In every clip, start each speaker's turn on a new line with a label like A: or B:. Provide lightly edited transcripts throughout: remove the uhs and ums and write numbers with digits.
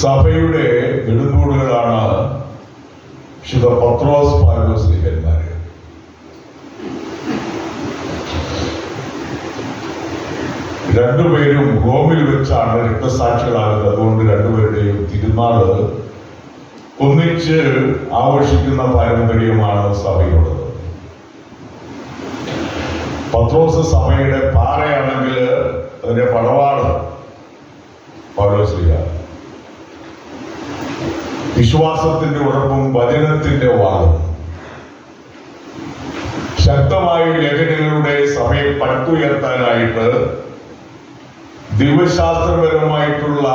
A: സഭയുടെ നെടുന്തൂണുകളാണ് വിശുദ്ധ പത്രോസ് പൗലോസ് ശ്ലീഹന്മാര്. രണ്ടുപേരും റോമിൽ വെച്ചാണ് രക്തസാക്ഷികളാകുന്നത്. അതുകൊണ്ട് രണ്ടുപേരുടെയും തിരുനാള് ഒന്നിച്ച് ആഘോഷിക്കുന്ന പാരമ്പര്യമാണ് സഭയുള്ളത്. പത്രോസ് സഭയുടെ പാറയാണെങ്കിൽ അതിന്റെ പടവാള് പൗലോസ് ശ്ലീഹ. വിശ്വാസത്തിന്റെ ഉറപ്പും വചനത്തിന്റെ വാളും. ശക്തമായ ലേഖനങ്ങളുടെ സഭയെ പടുത്തുയർത്താനായിട്ട് ദൈവശാസ്ത്രപരമായിട്ടുള്ള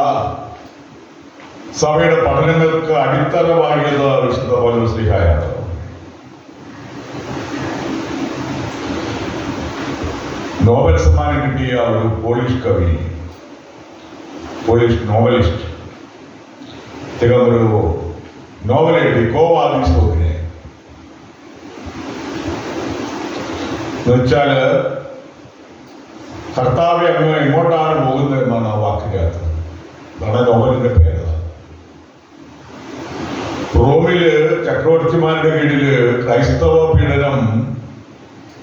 A: സഭയുടെ പഠനങ്ങൾക്ക് അടിത്തറവാകിയത് വിശുദ്ധ പൗലോസ് ശ്ലീഹയാണ്. നോബൽ സമ്മാനം കിട്ടിയ ഒരു പോളിഷ് കവി, പോളിഷ് നോവലിസ്റ്റ്, അദ്ദേഹം ഒരു നോവൽ എഴുതി, കോവാദിസ്തോവിനെ. എന്നുവെച്ചാല് കർത്താവെ അങ്ങ് എങ്ങോട്ടാണ് പോകുന്നത് എന്നാണ് ആ വാക്കിനകത്ത്. അതാണ് നോവലിന്റെ പേര്. റോമില് ചക്രവർത്തിമാരുടെ കീഴില് ക്രൈസ്തവ പീഡനം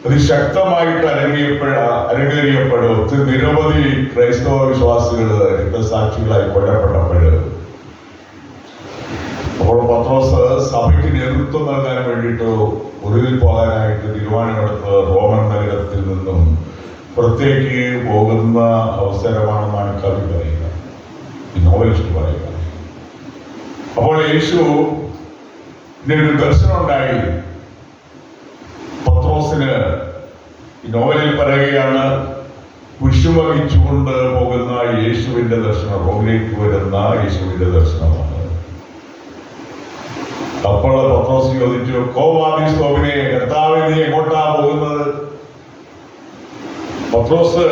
A: അതിശക്തമായിട്ട് അരങ്ങേറിയപ്പോഴും നിരവധി ക്രൈസ്തവ വിശ്വാസികള് രക്തസാക്ഷികളായി കൊല്ലപ്പെട്ടപ്പോഴ് അപ്പോൾ പത്രോസ് സഭയ്ക്ക് നേതൃത്വം നൽകാൻ വേണ്ടിയിട്ട് ഒടുവിൽ പോകാനായിട്ട് തീരുമാനമെടുത്ത് റോമൻ നഗരത്തിൽ നിന്നും പുറത്തേക്ക് പോകുന്ന അവസരമാണെന്നാണ് കവി പറയുക, ഈ നോവലിസ്റ്റ് പറയുക. അപ്പോൾ യേശു ഒരു ദർശനം ഉണ്ടായി പത്രോസിന്. ഈ നോവലിൽ പറയുകയാണ്, കുരിശു വഹിച്ചുകൊണ്ട് പോകുന്ന യേശുവിന്റെ ദർശനം, റോമിലേക്ക് വരുന്ന യേശുവിന്റെ ദർശനമാണ്. അപ്പോൾ പത്രോസ് ചോദിച്ചു, കോവാദിസ്തോവിനെ, കർത്താവേ നീ എങ്ങോട്ടാ പോകുന്നത്? പത്രോസ്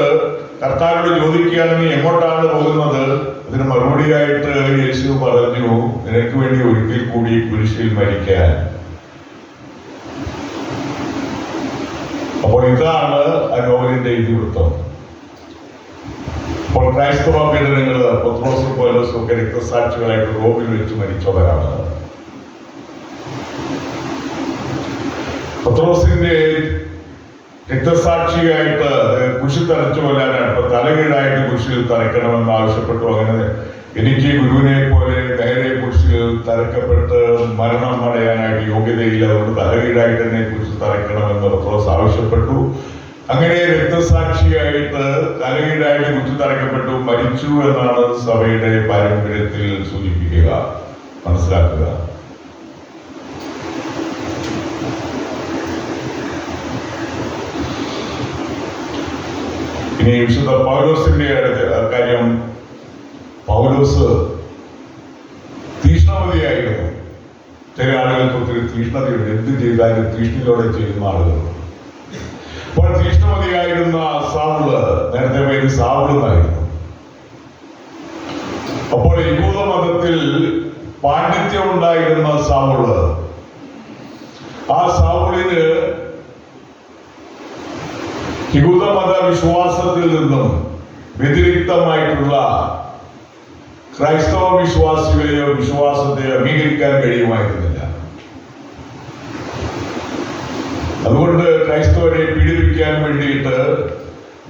A: കർത്താവിനോട് ചോദിക്കുകയാണ്, നീ എങ്ങോട്ടാണ് പോകുന്നത്? അതിന് മറുപടിയായിട്ട് യേശു പറഞ്ഞു, നിനക്ക് വേണ്ടി ഒരിക്കൽ കൂടി കുരിശിൽ മരിക്കാൻ. അപ്പോൾ ഇതാണ് ആ നോവലിന്റെ ഇതിവൃത്തം. അപ്പോൾ ക്രൈസ്തവ പീഡനങ്ങള് പത്രോസും പൗലോസും ഒക്കെ രക്തസാക്ഷികളായിട്ട് റോമിൽ വെച്ച് മരിച്ചവരാണ്. പത്രോസിന്റെ രക്തസാക്ഷിയായിട്ട് കുരിശിൽ തറച്ചു കൊല്ലാനാണ്. ഇപ്പൊ തലകീഴായിട്ട് കുരിശിൽ തറയ്ക്കണമെന്ന് ആവശ്യപ്പെട്ടു. അങ്ങനെ എനിക്ക് ഗുരുവിനെ പോലെ നേരെ കുരിശിൽ തറയ്ക്കപ്പെട്ട് മരണം അടയാനായിട്ട് യോഗ്യതയില്ല, അതുകൊണ്ട് തലകീഴായിട്ട് തന്നെ കുരിശിൽ തറയ്ക്കണമെന്ന് പത്രോസ് ആവശ്യപ്പെട്ടു. അങ്ങനെ രക്തസാക്ഷിയായിട്ട് തലകീഴായിട്ട് കുരിശിൽ തറയ്ക്കപ്പെട്ടു മരിച്ചു എന്നാണ് സഭയുടെ പാരമ്പര്യത്തിൽ സൂചിപ്പിക്കുക, മനസ്സിലാക്കുക. ഇനി വിശുദ്ധ പൗലോസിന്റെ കാര്യം, പൗലോസ് തീഷ്ണമതിയായിരുന്നു. ചില ആളുകൾക്ക് ഒത്തിരി തീഷ്ണതയുണ്ട്, എന്ത് ചെയ്താലും തീഷ്ണതയോടെ ചെയ്യുന്ന ആളുകൾ. അപ്പോൾ തീഷ്ണമതിയായിരുന്ന സാവുള്, നേരത്തെ പേര് സാവുളെന്നായിരുന്നു. അപ്പോൾ യഹൂദ മതത്തിൽ പാണ്ഡിത്യം ഉണ്ടായിരുന്ന സാവുള്, ആ സാവുളിന് യഹൂദമത വിശ്വാസത്തിൽ നിന്നും വ്യതിരിക്തമായിട്ടുള്ള ക്രൈസ്തവ വിശ്വാസികളെയോ വിശ്വാസത്തെയോ അംഗീകരിക്കാൻ കഴിയുമായിരുന്നില്ല. അതുകൊണ്ട് ക്രൈസ്തവരെ പീഡിപ്പിക്കാൻ വേണ്ടിയിട്ട്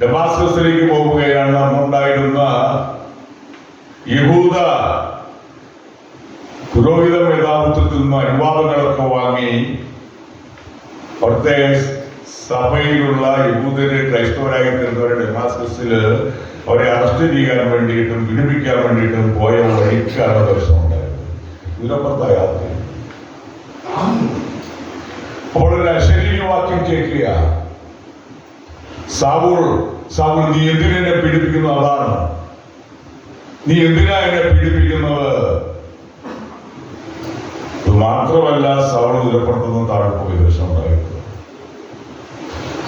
A: ഡമാസ്കസിലേക്ക് പോവുകയാണ്. അന്നുണ്ടായിരുന്ന യഹൂദ പുരോഹിത മേധാവിത്വത്തിൽ നിന്ന് അനുവാദങ്ങളൊക്കെ വാങ്ങി അവിടുത്തെ സഭയിലുള്ള യഹൂദരെ ക്രൈസ്തവരായി തീർന്നവരെ ഡമാസ്കസിൽ അവരെ അറസ്റ്റ് ചെയ്യാൻ വേണ്ടിയിട്ടും പീഡിപ്പിക്കാൻ വേണ്ടിയിട്ടും പോയ വഴിക്കാണ് ദർശനമുണ്ടായത്. ദൂരപ്പുറത്ത യാത്ര. അപ്പോൾ ഒരു അശരീരി വാക്യം കേൾക്കുക, സാവൂൾ സാവൂൾ നീ എന്തിനെ പീഡിപ്പിക്കുന്നത്? അതാണ്, നീ എന്തിനാ എന്നെ പീഡിപ്പിക്കുന്നത്? ഇത് മാത്രമല്ല, സാവൂൾ ദൂരപ്പുറത്തുനിന്ന് താഴെ പോയി ദർശനമുണ്ടായിരുന്നു.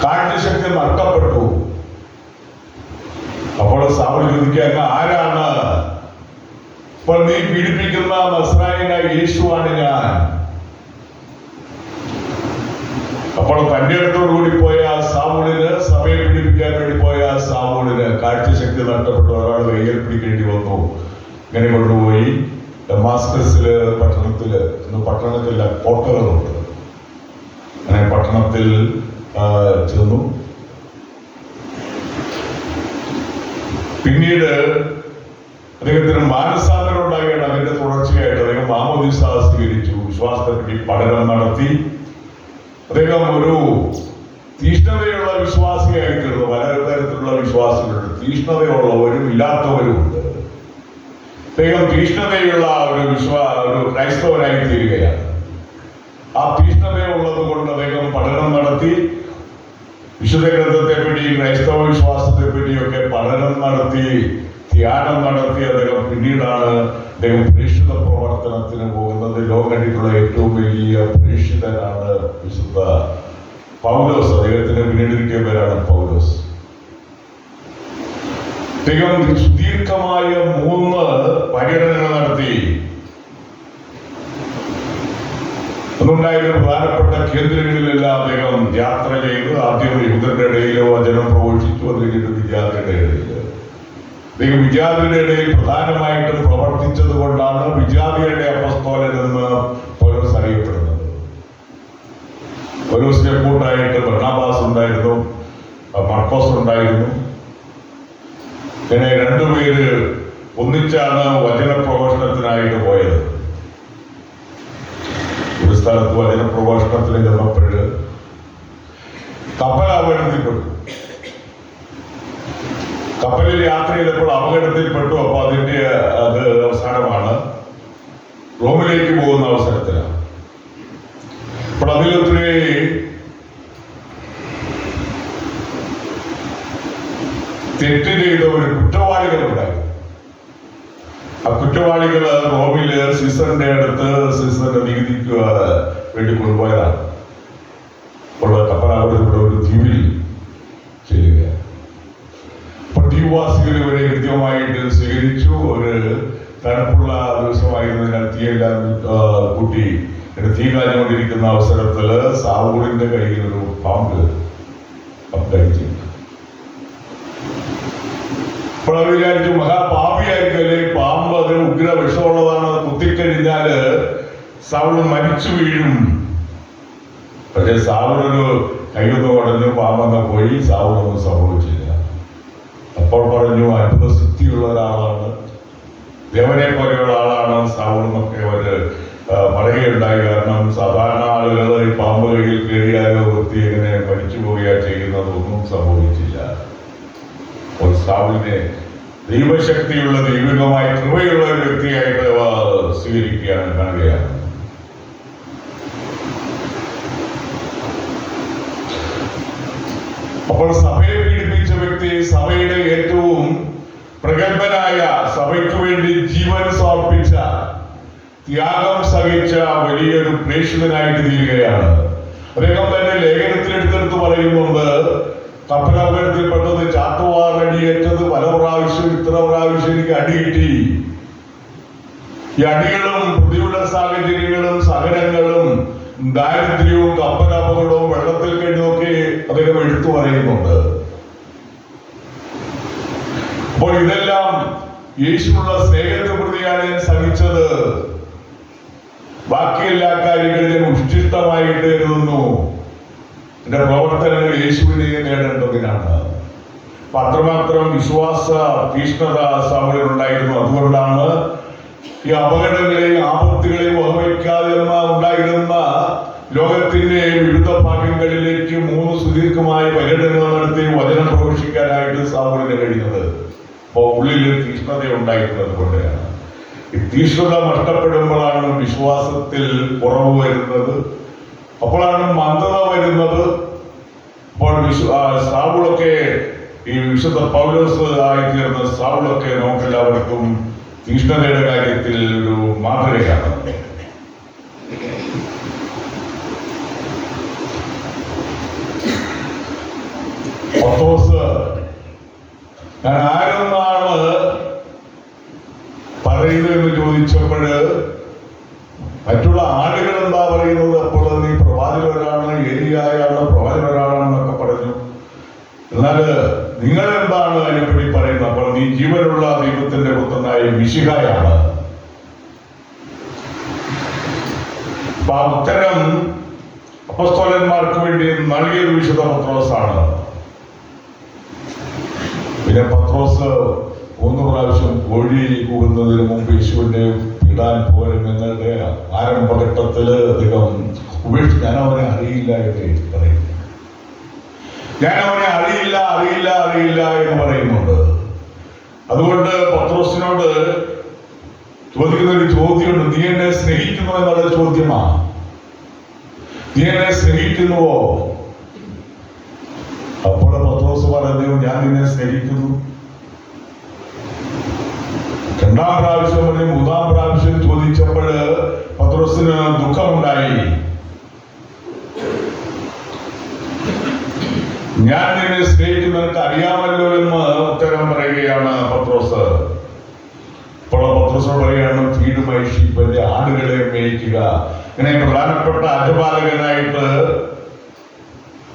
A: കാഴ്ചശക്തി നഷ്ടപ്പെട്ടു. അപ്പോൾ സാവൂൾ ചോദിക്കുക, ആരാണ്? അപ്പോൾ നീ പീഡിപ്പിക്കുന്ന നസ്രായനായ യേശുവാണ് ഞാൻ. അപ്പോൾ തന്റെ അടുത്തോടുകൂടി പോയ സാവൂളിന്, സഭയെ പീഡിപ്പിക്കാൻ വേണ്ടി പോയ സാവൂളിന് കാഴ്ചശക്തി നഷ്ടപ്പെട്ടു. ഒരാൾ കയ്യിൽ പിടിക്കേണ്ടി വന്നു. ഇങ്ങനെ കൊണ്ടുപോയി ഡമാസ്കസില് പട്ടണത്തിലെ കോട്ടകളുണ്ട്. അങ്ങനെ പട്ടണത്തിൽ ചെന്നു. പിന്നീട് അദ്ദേഹത്തിന് മാനസാന്തരം ഉണ്ടാകുകയാണ്. അതിന്റെ തുടർച്ചയായിട്ട് അദ്ദേഹം മാമോദീസ സ്വീകരിച്ചു, വിശ്വാസത്തെപ്പറ്റി പഠനം നടത്തി. അദ്ദേഹം ഒരു തീഷ്ണതയുള്ള വിശ്വാസിയായി തീർന്നു. പല തരത്തിലുള്ള വിശ്വാസികളുണ്ട്, തീഷ്ണതയുള്ളവരും ഇല്ലാത്തവരും ഉണ്ട്. അദ്ദേഹം തീഷ്ണതയുള്ള ഒരു ക്രൈസ്തവനായി തീരുകയാണ്. ആ തീഷ്ണതയുള്ളത് കൊണ്ട് അദ്ദേഹം പഠനം നടത്തി, വിശുദ്ധ ഗ്രന്ഥത്തെപ്പറ്റി, ക്രൈസ്തവ വിശ്വാസത്തെ പറ്റിയൊക്കെ പഠനം നടത്തി, ധ്യാനം നടത്തി. അദ്ദേഹം പിന്നീടാണ് അദ്ദേഹം പ്രേക്ഷിത പ്രവർത്തനത്തിന് പോകുന്നത്. ലോകം കണ്ടിട്ടുള്ള ഏറ്റവും വലിയ പ്രേക്ഷിതനാണ് വിശുദ്ധ പൗലോസ്. അദ്ദേഹത്തിന് പിന്നീട് പേരാണ് പൗലോസ്. അദ്ദേഹം സുദീർഘമായ 3 പര്യടനങ്ങൾ നടത്തി. അതുണ്ടായിരുന്ന പ്രധാനപ്പെട്ട കേന്ദ്രങ്ങളിലെല്ലാം അദ്ദേഹം യാത്ര ചെയ്ത് ആദ്യം യഹൂദരുടെ ഇടയിൽ വചനം പ്രഘോഷിച്ചു. അത് കഴിഞ്ഞിട്ട് വിദ്യാർത്ഥിയുടെ ഇടയിൽ. അദ്ദേഹം വിദ്യാർത്ഥിയുടെ ഇടയിൽ പ്രധാനമായിട്ടും പ്രവർത്തിച്ചത് കൊണ്ടാണ് വിദ്യാർത്ഥിയുടെ അപ്പസ്തോലൻ എന്ന് പൗലോസ് അറിയപ്പെടുന്നത്. പൗലോസിന്റെ കൂട്ടായിട്ട് ബർണബാസ് ഉണ്ടായിരുന്നു, മർക്കോസ് ഉണ്ടായിരുന്നു. ഇങ്ങനെ 2 പേര് ഒന്നിച്ചാണ് വചന പ്രഘോഷണത്തിനായിട്ട് പോയത്. ഒരു സ്ഥലത്ത് വചന പ്രഘോഷണത്തിന് ചെന്നപ്പോഴ് കപ്പൽ അപകടത്തിൽപ്പെട്ടു. കപ്പലിൽ യാത്ര ചെയ്തപ്പോൾ അപകടത്തിൽപ്പെട്ടു. അപ്പൊ അത് അവസാനമാണ്, റോമിലേക്ക് പോകുന്ന അവസരത്തിലാണ്. അപ്പോൾ അതിലൊത്തിരി തെറ്റ് ചെയ്ത ഒരു കുറ്റവാളികളുണ്ടായിരുന്നു. ആ കുറ്റവാളികൾ റോമില് സീസറിന്റെ അടുത്ത് സീസറിന്റെ നികുതിക്ക് വേണ്ടി കൊണ്ടുപോയതാണ്. അപ്പോൾ കപ്പലാപകടത്തിലൂടെ ഒരു ദ്വീപിൽ ചെല്ലുകയാണ്. അപ്പോൾ ദ്വീപവാസികൾ ഇവരെ കൃത്യമായിട്ട് സ്വീകരിച്ചു. ഒരു തണുപ്പുള്ള ദിവസമായിരുന്നതിനാൽ തീയെല്ലാം കൂട്ടി തീ കാഞ്ഞുകൊണ്ടിരിക്കുന്ന അവസരത്തില് സാവൂളിന്റെ കയ്യിൽ ഒരു പാമ്പ് കഴിച്ചു. അപ്പോൾ അവർ വിചാരിച്ചു മഹാപാപിയായിരിക്കല്ലേ, പാമ്പ് അത് ഉഗ്ര വിഷമുള്ളതാണ്, കുത്തിക്കഴിഞ്ഞാല് സാവൂൾ മരിച്ചു വീഴും. പക്ഷെ സാവൂളൊരു കൈയൊന്ന് ഉടഞ്ഞു, പാമ്പങ്ങ് പോയി, സാവൂളൊന്നും സംഭവിച്ചില്ല. അപ്പോൾ പറഞ്ഞു അത്ഭുത സിദ്ധിയുള്ള ഒരാളാണ്, ദേവനെ പോലെയുള്ള ആളാണ് സാവൂളെന്നൊക്കെ അവര് പറയുകയുണ്ടായി. കാരണം സാധാരണ ആളുകൾ ഈ പാമ്പ് കയ്യിൽ കയറിയാലോ വൃത്തി എങ്ങനെ മരിച്ചു പോവുകയാ ചെയ്യുന്നതൊന്നും സംഭവിച്ചില്ല. സാവൂളിനെ ദൈവശക്തിയുള്ള, ദൈവികമായ കൃപയുള്ള ഒരു വ്യക്തിയായിട്ട് സ്വീകരിക്കുകയാണ്, കാണുകയാണ്. അപ്പോൾ സഭയെ പീഡിപ്പിച്ച വ്യക്തി, സഭയുടെ ഏറ്റവും പ്രഗത്ഭനായ, സഭയ്ക്ക് വേണ്ടി ജീവൻ സമർപ്പിച്ച, ത്യാഗം സഹിച്ച വലിയൊരു പ്രേക്ഷിതനായിട്ട് തീരുകയാണ്. അദ്ദേഹം തന്നെ ലേഖനത്തിലെടുത്തെടുത്ത് പറയുന്നുണ്ട്, കപ്പലപകടത്തിൽപ്പെട്ടത് ചാട്ടുവാറടിയേറ്റത് പല പ്രാവശ്യം, ഇത്ര പ്രാവശ്യം എനിക്ക് അടി കിട്ടി. ഈ അടികളും പ്രതികൂല സാഹചര്യങ്ങളും സഹനങ്ങളും ദാരിദ്ര്യവും കപ്പലപകടവും വെള്ളത്തിൽ കഴിഞ്ഞൊക്കെ അദ്ദേഹം എടുത്തു പറയുന്നുണ്ട്. അപ്പോൾ ഇതെല്ലാം യേശുവുള്ള സ്നേഹത്തെ പ്രതിയാണ് ഞാൻ സഹിച്ചത്. ബാക്കി എല്ലാ കാര്യങ്ങളും ഞാൻ ഉഷ്ടിഷ്ടമായിട്ട് കരുതുന്നു. എന്റെ പ്രവർത്തനങ്ങൾ യേശുവിനെ നേടേണ്ടതിനാണ്. അത്രമാത്രം വിശ്വാസ തീഷ്ണത സാവൂളിൽ ഉണ്ടായിരുന്നു. അതുകൊണ്ടാണ് ഈ അപകടങ്ങളെയും ആപത്തുകളെയും വകവയ്ക്കാതെ ഉണ്ടായിരുന്ന ലോകത്തിന്റെ വിവിധ ഭാഗങ്ങളിലേക്ക് 3 സുദീർഘമായ പര്യടനങ്ങൾ നടത്തി വചനം പ്രഘോഷിക്കാനായിട്ട് സാവൂളിന് കഴിയുന്നത്. അപ്പോൾ ഉള്ളിൽ തീഷ്ണത ഉണ്ടായിരുന്നത് കൊണ്ടാണ്. ഈ തീഷ്ണത നഷ്ടപ്പെടുമ്പോഴാണ് വിശ്വാസത്തിൽ കുറവ് വരുന്നത്, അപ്പോഴാണ് മന്ദത വരുന്നത്. അപ്പോൾ സാവൂളൊക്കെ, ഈ വിശുദ്ധ പൗലോസ് ആയിത്തീർന്ന സാവൂളൊക്കെ നമുക്കെല്ലാവർക്കും തീഷ്ണതയുടെ കാര്യത്തിൽ ഒരു മാതൃകയാണ്. പത്രോസ് ഞാൻ ആരെന്നാണ് പറയുന്നതെന്ന് ചോദിച്ചപ്പോഴ് മറ്റുള്ള ആളുകൾ എന്താ പറയുന്നത്, അപ്പോൾ നീ പ്രവാചകരാണ്, ഏലിയായാണ്, പ്രവാചകരാണെന്നൊക്കെ പറഞ്ഞു. എന്നാൽ നിങ്ങൾ എന്താണ് അതിനെപ്പറ്റി പറയുന്നത്? അപ്പോൾ നീ ജീവനുള്ള ദൈവത്തിന്റെ പുത്രനായ മിശിഹായാണ്. അപ്പൊ ആ ഉത്തരം അപ്പോസ്തലന്മാർക്ക് വേണ്ടി നൽകിയത് വിശുദ്ധ പത്രോസാണ്. പിന്നെ പത്രോസ് 3 പ്രാവശ്യം കോഴി കൂകുന്നതിന് മുമ്പ് യേശുവിനെ ഇടാൻ പോലും നിങ്ങളുടെ ആരംഭഘട്ടത്തില് അദ്ദേഹം ഞാൻ അവനെ അറിയില്ല എന്ന് പറയുന്നു. ഞാൻ അവനെ അറിയില്ല അറിയില്ല അറിയില്ല എന്ന് പറയുന്നുണ്ട്. അതുകൊണ്ട് പത്രോസിനോട് ചോദിക്കുന്ന ഒരു ചോദ്യമുണ്ട്. നീ എന്നെ സ്നേഹിക്കുന്നു എന്നുള്ള ചോദ്യമാണ്. നീ എന്നെ സ്നേഹിക്കുന്നുവോ? അപ്പോൾ പത്രോസ് പറഞ്ഞു, ഞാൻ നിന്നെ സ്നേഹിക്കുന്നു. 2ാം പ്രാവശ്യം അല്ലെങ്കിൽ 3ാം പ്രാവശ്യം ചോദിച്ചപ്പോൾ പത്രോസിന് ദുഃഖമുണ്ടായി. ഞാൻ നിന്നെ സ്നേഹിക്കുന്നവർക്ക് അറിയാമല്ലോ എന്ന് ഉത്തരം പറയുകയാണ് പത്രോസ്. ഇപ്പോൾ പത്രോസ് പറയുകയാണ്, ഫീഡ് മൈ ഷീപ്പ്, എന്റെ ആടുകളെ മേയിക്കുക. ഇങ്ങനെ പ്രധാനപ്പെട്ട അജപാലകനായിട്ട്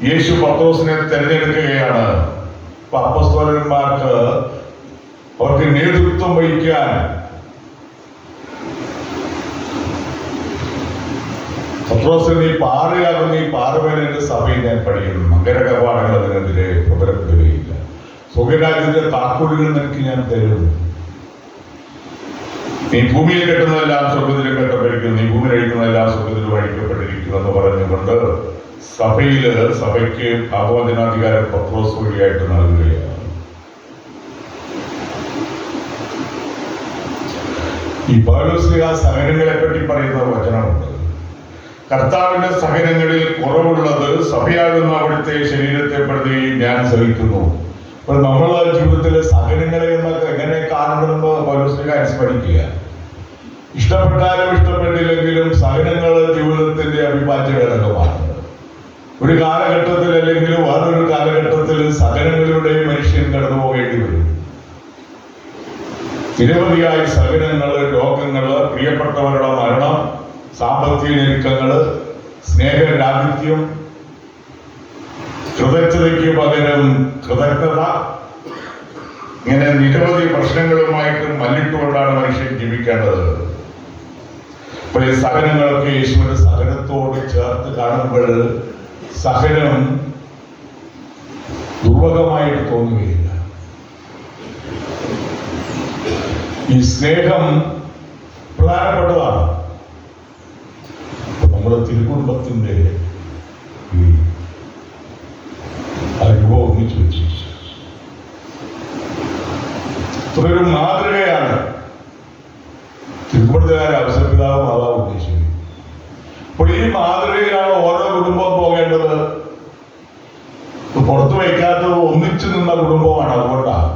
A: യേശു പത്രോസിനെ തെരഞ്ഞെടുക്കുകയാണ്. അപ്പൊ അപ്പോസ്തലന്മാർക്ക് അവർക്ക് നേതൃത്വം വഹിക്കാൻ പത്രോസിന് ഈ പാറയാകുന്ന ഈ പാറവേലന്റെ സഭയിൽ ഞാൻ പഠിക്കുന്നു. മകരകവാടങ്ങൾ അതിനെതിരെ പ്രബലപ്പെടുകയില്ല. സ്വർഗരാജ്യത്തിന്റെ താക്കോലുകൾ നിനക്ക് ഞാൻ തരും. നീ ഭൂമിയിൽ കെട്ടുന്നതെല്ലാം സ്വർഗത്തിലും കെട്ടപ്പെട്ടിരിക്കുന്നു, നീ ഭൂമിയിൽ അഴിക്കുന്നതെല്ലാം സ്വർഗത്തിലും അഴിക്കപ്പെട്ടിരിക്കുന്നു എന്ന് പറഞ്ഞുകൊണ്ട് സഭയ്ക്ക് ആത്മവചനാധികാരം പത്രോസ് വഴിയായിട്ട് നൽകുകയാണ്. ഈ പൗലോസ്ലീഹ സഹനങ്ങളെ പറ്റി പറയുന്ന വചനമുണ്ട്. കർത്താവിന്റെ സഹനങ്ങളിൽ കുറവുള്ളത് സഭയാകുന്ന അവിടുത്തെ ശരീരത്തെ പ്രതി ഞാൻ സഹിക്കുന്നു. അപ്പോൾ നമ്മളെ ജീവിതത്തിലെ സഹനങ്ങളെ എന്നൊക്കെ എങ്ങനെ കാണണമെന്ന് പൗലോസ്ലീഹ അനുസ്മരിക്കുക. ഇഷ്ടപ്പെട്ടാലും ഇഷ്ടപ്പെട്ടില്ലെങ്കിലും സഹനങ്ങൾ ജീവിതത്തിന്റെ അവിഭാജ്യ ഘടകമാണ്. ഒരു കാലഘട്ടത്തിൽ അല്ലെങ്കിൽ വേറൊരു കാലഘട്ടത്തിൽ സഹനങ്ങളിലൂടെ മനുഷ്യൻ കടന്നു പോകേണ്ടി വരും. നിരവധിയായ സഹനങ്ങള്, രോഗങ്ങള്, പ്രിയപ്പെട്ടവരുടെ മരണം, സാമ്പത്തിക ഞെരുക്കങ്ങള്, സ്നേഹരാഹിത്യം, കൃതജ്ഞതയ്ക്ക് പകരം കൃതജ്ഞത, ഇങ്ങനെ നിരവധി പ്രശ്നങ്ങളുമായിട്ട് മല്ലിട്ടുകൊണ്ടാണ് മനുഷ്യൻ ജീവിക്കേണ്ടത്. അപ്പോൾ ഈ സഹനങ്ങളൊക്കെ യേശുവിന്റെ സഹനത്തോട് ചേർത്ത് കാണുമ്പോൾ സഹനം ദുർഭഗമായിട്ട് തോന്നുകയില്ല. ഈ സ്നേഹം പ്രധാനപ്പെട്ടതാണ്. നമ്മുടെ തിരുകുടുംബത്തിന്റെ ഈ അനുഭവം ഒന്നിച്ചു വെച്ചു ഒരു മാതൃകയാണ്. തിരുക്കുടുംബത്തിലെ അവസരപിതാവ് മാതാവ് ഉദ്ദേശിക്കുന്നത്. അപ്പോൾ ഈ മാതൃകയിലാണ് ഓരോ കുടുംബവും പോകേണ്ടത്. പുറത്തു വയ്ക്കാത്തത് ഒന്നിച്ചു നിന്ന കുടുംബമാണ്. അതുകൊണ്ടാണ്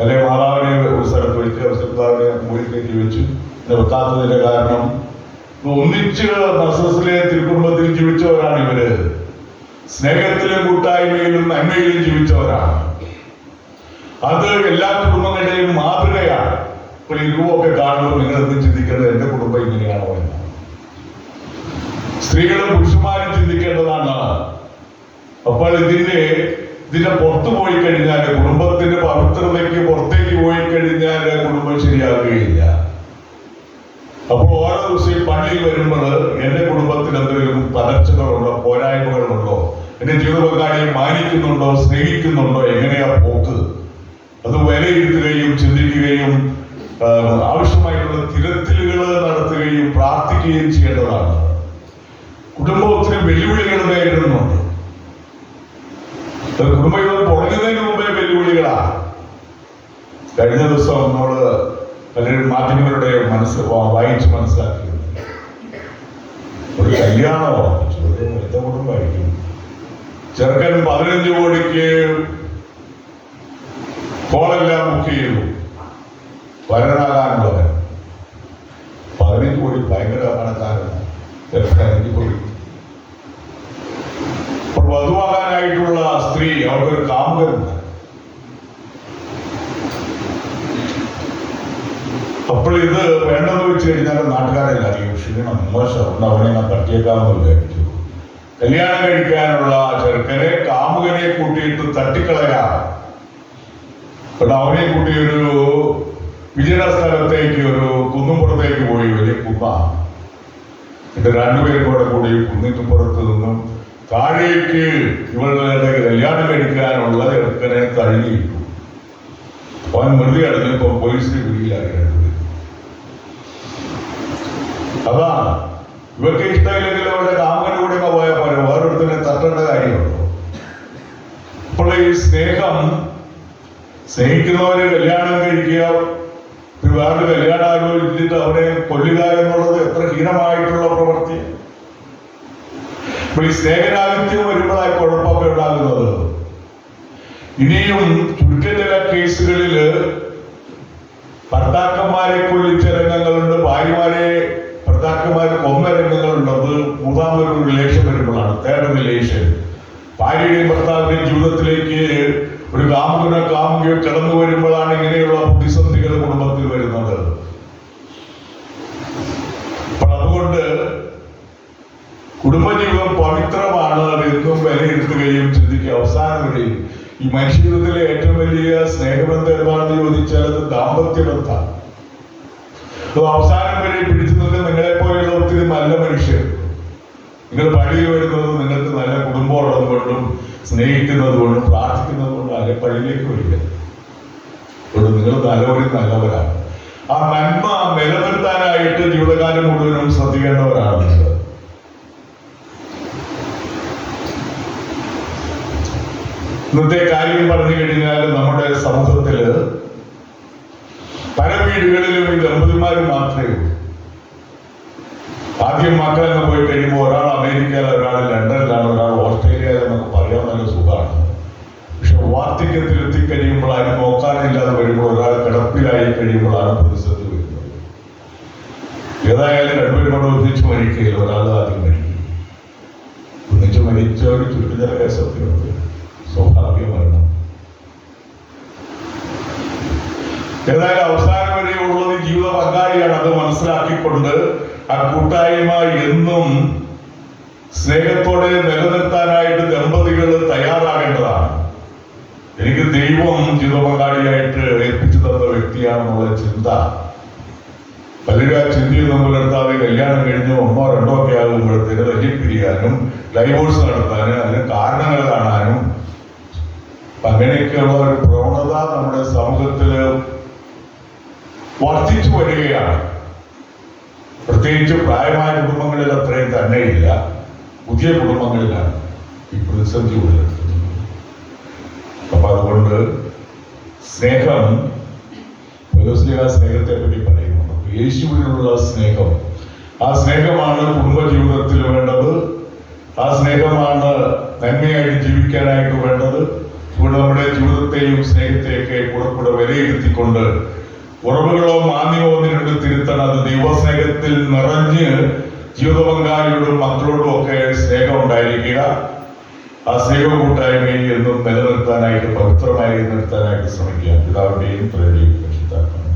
A: അല്ലെ മാതാവിനെ ഒരു സ്ഥലത്ത് വെച്ച് അവസരപിതാവിനെ മൂലിൽ കയറ്റി വെച്ചു. വെക്കാത്തതിന്റെ കാരണം ഒന്നിച്ച് നർസസിലെ തിരുക്കുടുംബത്തിൽ ജീവിച്ചവരാണ് ഇവര്. സ്നേഹത്തിലും കൂട്ടായ്മയിലും നന്മയിലും ജീവിച്ചവരാണ്. അത് എല്ലാ കുടുംബങ്ങളുടെയും മാതൃകയാണ്. ഇപ്പോൾ ഈ രൂപമൊക്കെ കാണുമ്പോൾ നിങ്ങളെന്ത് ചിന്തിക്കുന്നത് എന്റെ കുടുംബം ഇങ്ങനെയാണോ എന്നാണ്. സ്ത്രീകളും പുരുഷന്മാരും ചിന്തിക്കേണ്ടതാണ്. അപ്പോൾ ഇതിന്റെ പുറത്തു പോയി കഴിഞ്ഞാൽ, കുടുംബത്തിന്റെ പവിത്രതയ്ക്ക് പുറത്തേക്ക് പോയി കഴിഞ്ഞാൽ കുടുംബം ശരിയാകുകയില്ല. അപ്പോൾ ഓരോ ദിവസം പള്ളിയിൽ വരുമ്പോൾ എന്റെ കുടുംബത്തിൽ എന്തെങ്കിലും തകർച്ചകളുണ്ടോ, പോരായ്മകളുണ്ടോ, എന്റെ ജീവിതപങ്കാളിയെ മാനിക്കുന്നുണ്ടോ, സ്നേഹിക്കുന്നുണ്ടോ, എങ്ങനെയാ പോക്ക്, അത് വിലയിരുത്തുകയും ചിന്തിക്കുകയും ആവശ്യമായിട്ടുള്ള തിരുത്തലുകൾ നടത്തുകയും പ്രാർത്ഥിക്കുകയും ചെയ്യേണ്ടതാണ്. കുടുംബം ഒത്തിരി വെല്ലുവിളികൾ നേരിടുന്നുണ്ട്. കുടുംബങ്ങൾ തുടങ്ങുന്നതിന് മുമ്പേ വെല്ലുവിളികളാണ്. കഴിഞ്ഞ ദിവസം നമ്മള് പലരും മാധ്യമങ്ങളുടെ വായിച്ച് മനസ്സിലാക്കിയത് ഒരു കല്യാണമോ എത്ര കുടുംബമായിരിക്കും. ചെറുക്കൻ 15 കോടിക്ക് കോളെല്ലാം ബുക്ക് ചെയ്തു. വരനാകാനുള്ളവൻ 15 കോടി ഭയങ്കര പണക്കാരനാണ്. ചെറുക്കൻ 5 കോടി. അപ്പോൾ വധുവാകാനായിട്ടുള്ള സ്ത്രീ അവർക്കൊരു കാമുകനുണ്ട്. അപ്പോൾ ഇത് വേണ്ടെന്ന് വെച്ച് കഴിഞ്ഞാൽ നാട്ടുകാരെല്ലാം അറിയും. ക്ഷീണം, മോശം, അവനെ ഞാൻ തട്ടിയേക്കാമെന്ന് വിചാരിച്ചു. കല്യാണം കഴിക്കാനുള്ള ചെറുക്കനെ കാമുകനെ കൂട്ടിയിട്ട് തട്ടിക്കളയാം. അപ്പോൾ അവനെ കൂട്ടി ഒരു വിജയ സ്ഥലത്തേക്ക്, ഒരു കുന്നുംപുറത്തേക്ക് പോയി. വലിയ കുന്ന. ഇത് രണ്ടുപേരും കൂടി കുന്നിക്കുപ്പുറത്ത് നിന്നും താഴേക്ക് ഇവളുടെ കല്യാണം കഴിക്കാനുള്ള ചെറുക്കനെ തള്ളിയിട്ടു. അവൻ വെറുതെ അടഞ്ഞപ്പോ പോലീസിന് പിടിയിലായി രണ്ടുപേരും. അതാണ് ഇവർക്ക് ഇഷ്ടമില്ലെങ്കിൽ അവരുടെ കാമകന്റെ കൂടെ ഒക്കെ പോയാൽ പോലെ വേറൊരുത്തനെ തട്ടേണ്ട കാര്യമുണ്ടോ? അപ്പോൾ ഈ സ്നേഹിക്കുന്നവരെ കല്യാണം കഴിക്കുക, വേറെ കല്യാണം ആലോചിച്ചിട്ട് അവനെ കൊല്ലുക എന്നുള്ളത് എത്ര ഹീനമായിട്ടുള്ള പ്രവൃത്തി. ഈ സ്നേഹരാഹിത്യം വരുമ്പോഴായി കുഴപ്പമൊക്കെ ഉണ്ടാകുന്നത്. ഇനിയും ചുരുക്കം ചില കേസുകളിൽ ഭർത്താക്കന്മാരെ കൊല്ലിച്ച രംഗങ്ങളുണ്ട്, ഭർത്താക്കന്മാരെ കൊന്ന രംഗങ്ങളുണ്ട്. അത് മൂന്നാമതൊരു റിലേഷൻ വരുമ്പോഴാണ്, തേർഡ് റിലേഷൻ. ഭാര്യയുടെയും ഭർത്താവിന്റെയും ജീവിതത്തിലേക്ക് ഒരു കാമുകയോ കടന്നു വരുമ്പോഴാണ് ഇങ്ങനെയുള്ള പ്രതിസന്ധികൾ കുടുംബത്തിൽ വരുന്നത്. അപ്പോൾ അതുകൊണ്ട് കുടുംബജീവിതം പവിത്രമാണ്. അത് എന്നും വിലയിരുത്തുകയും ചിന്തിക്കുക. അവസാനം വരെയും ഈ മനുഷ്യജീവിതത്തിലെ ഏറ്റവും വലിയ സ്നേഹബന്ധം എന്താണെന്ന് ചോദിച്ചാൽ അത് ദാമ്പത്യ ബന്ധമാണ്. അത് അവസാനം വരെ പിടിച്ചു നിൽക്കുന്ന നിങ്ങളെ പോലെയുള്ള ഒത്തിരി നല്ല മനുഷ്യർ, നിങ്ങൾ പള്ളിയിൽ വരുന്നത് നിങ്ങൾക്ക് നല്ല കുടുംബം ഉള്ളത് കൊണ്ടും സ്നേഹിക്കുന്നത് കൊണ്ടും പ്രാർത്ഥിക്കുന്നത് കൊണ്ടും അല്ലെ പള്ളിയിലേക്ക് വരിക. അതുകൊണ്ട് നിങ്ങൾ നല്ലവരാണ്. ആ നന്മ നിലനിർത്താനായിട്ട് ജീവിതകാലം മുഴുവനും ശ്രദ്ധിക്കേണ്ടവരാണ് നിങ്ങൾ. ഇന്നത്തെ കാര്യം പറഞ്ഞു കഴിഞ്ഞാൽ നമ്മുടെ സമൂഹത്തില് പല വീടുകളിലും ഈ ദമ്പതിമാർ മാത്രമേ ഉള്ളൂ. ആദ്യം മക്കളെന്ന് പോയി കഴിയുമ്പോൾ ഒരാൾ അമേരിക്കയിൽ, ഒരാൾ ലണ്ടനിലാണ്, ഒരാൾ ഓസ്ട്രേലിയയിലെന്നൊക്കെ പറയാൻ നല്ല സുഖമാണ്. പക്ഷെ വാർദ്ധക്യത്തിൽ എത്തിക്കഴിയുമ്പോൾ ആരും നോക്കാനില്ലാതെ വരുമ്പോൾ, ഒരാൾ കിടപ്പിലായി കഴിയുമ്പോഴാണ് പ്രതിസന്ധി വരുന്നത്. ഏതായാലും രണ്ടുപേരും കൂടെ ഒന്നിച്ച് മരിക്കുകയില്ല, ഒരാൾ ആദ്യം മരിക്കും. ഒന്നിച്ച് മരിച്ചവർ ചുരുക്കം ചില കേസൊക്കെയുണ്ട്, സ്വാഭാവിക മരണം. ഏതായാലും അവസാനം വരെ ഉള്ളത് ജീവിത പങ്കാളിയാണ്. അത് മനസ്സിലാക്കിക്കൊണ്ട് ആ കൂട്ടായ്മ എന്നും സ്നേഹത്തോടെ നിലനിർത്താനായിട്ട് ദമ്പതികൾ തയ്യാറാകേണ്ടതാണ്. എനിക്ക് ദൈവം ജീവിത പങ്കാളിയായിട്ട് ഏൽപ്പിച്ചു തന്ന വ്യക്തിയാണെന്നുള്ള ചിന്ത, പലരും ആ ചിന്തയൊന്നും പുലർത്താതെ കല്യാണം കഴിഞ്ഞ് 1 or 2 ഒക്കെ ആകുമ്പോഴത്തേന് തല്ലിപ്പിരിയാനും ഡൈവോഴ്സ് നടത്താനും അതിന് കാരണങ്ങൾ കാണാനും അങ്ങനെയൊക്കെയുള്ള ഒരു പ്രവണത നമ്മുടെ സമൂഹത്തില് വർദ്ധിച്ചു വരികയാണ്. പ്രത്യേകിച്ച് പ്രായമായ കുടുംബങ്ങളിൽ അത്രയും തന്നെയില്ല, പുതിയ കുടുംബങ്ങളിലാണ് ഈ പ്രതിസന്ധി ഉയർത്തുന്നത്. അപ്പൊ അതുകൊണ്ട് സ്നേഹം, സ്നേഹത്തെ പറ്റി പറയുന്നുണ്ട്. യേശുവിനുള്ള സ്നേഹം, ആ സ്നേഹമാണ് കുടുംബജീവിതത്തിൽ വേണ്ടത്. ആ സ്നേഹമാണ് നന്മയായിട്ട് ജീവിക്കാനായിട്ട് വേണ്ടത്. ഇവിടെ നമ്മുടെ ജീവിതത്തെയും സ്നേഹത്തെയൊക്കെ കൂടെ വിലയിരുത്തിക്കൊണ്ട് കുറവുകളോ മാന്യമോ ഒന്നിനുണ്ട് തിരുത്തണം. അത് ദൈവസ്നേഹത്തിൽ നിറഞ്ഞ് ജീവിത പങ്കാളിയോടും മക്കളോടും ഒക്കെ സ്നേഹം ഉണ്ടായിരിക്കുക. ആ സ്നേഹ കൂട്ടായ്മയിൽ എന്നും നിലനിർത്താനായിട്ട്, പവിത്രമായി നിർത്താനായിട്ട് ശ്രമിക്കുക. പിതാവിന്റെയും പുത്രന്റെയും പരിശുദ്ധാത്മാവിന്റെയും.